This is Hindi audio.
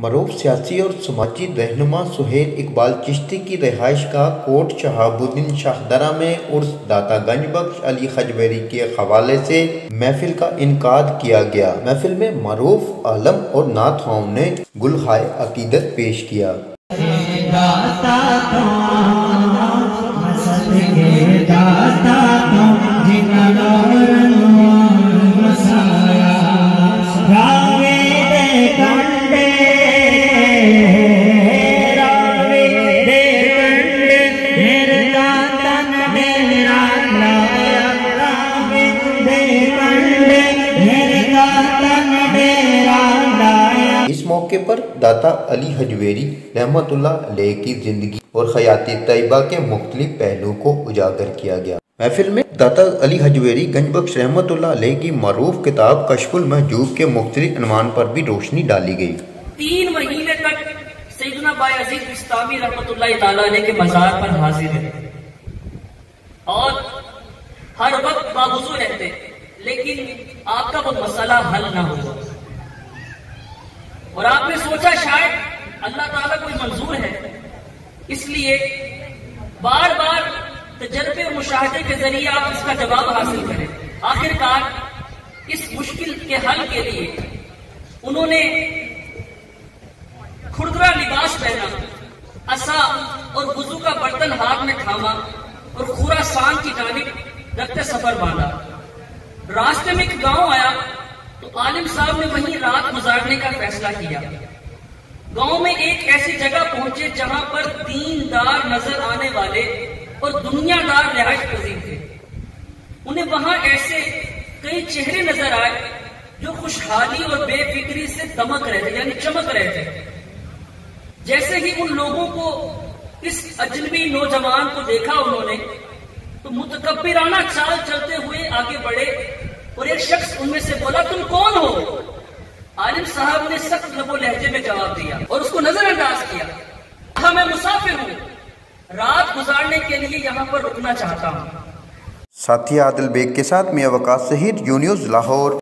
मरूफ सियासी और समाजी रहनुमा सुहेल इकबाल चिश्ती की रिहाइश का कोट शहाबुद्दीन शाहदरा में उर्स दाता गंजबख्श अली हजवेरी के हवाले से महफिल का इनकाद किया गया। महफिल में मरूफ आलम और नात ख्वाओं ने गुलहाए अकीदत पेश किया। इस मौके पर दाता अली हजवेरी रहमतुल्लाह अलैह की जिंदगी और हयाती तैयबा के मुख्तलिफ पहलू को उजागर किया गया। महफिल में दाता अली हजवेरी गंजबख्श रहमतुल्लाह अलैह की मरूफ किताब कश्फुल महजूब के मुख्तलिफ अनवान पर भी रोशनी डाली गई। 3 महीने तक सैयदना बायज़ीद बिस्तामी रहमतुल्लाह तआला अलैह के मज़ार पर हाजिर है और हर वक्त बावजूद रहते, लेकिन आपका वो मसला हल ना हुआ और आपने सोचा शायद अल्लाह ताला कोई मंजूर है, इसलिए बार बार तजर्बे और मुशाहदे के जरिए आप इसका जवाब हासिल करें। आखिरकार इस मुश्किल के हल के लिए उन्होंने खुरदरा लिबास पहना, असा और वुजू का बर्तन हाथ में थामा और खुरासान की जानिब रखते सफर बांधा। रास्ते में एक गांव आया तो आलिम साहब ने वहीं रात गुजारने का फैसला किया। गांव में एक ऐसी जगह पहुंचे जहां पर दीनदार नजर आने वाले और दुनियादार रिहाइश पजीर थे। उन्हें वहां ऐसे कई चेहरे नजर आए जो खुशहाली और बेफिक्री से दमक रहे थे, यानी चमक रहे थे। जैसे ही उन लोगों को, इस अजनबी नौजवान को देखा उन्होंने, तो मुतकब्बिराना चाल चलते हुए आगे बढ़े और एक शख्स उनमें से बोला, तुम कौन हो? आलिम साहब ने सख्त लबो लहजे में जवाब दिया और उसको नजरअंदाज किया। हाँ, मैं मुसाफिर हूँ, रात गुजारने के लिए यहाँ पर रुकना चाहता हूँ। साथी आदिल बेग के साथ मियां वकास सहीद, यून्यूज़ लाहौर।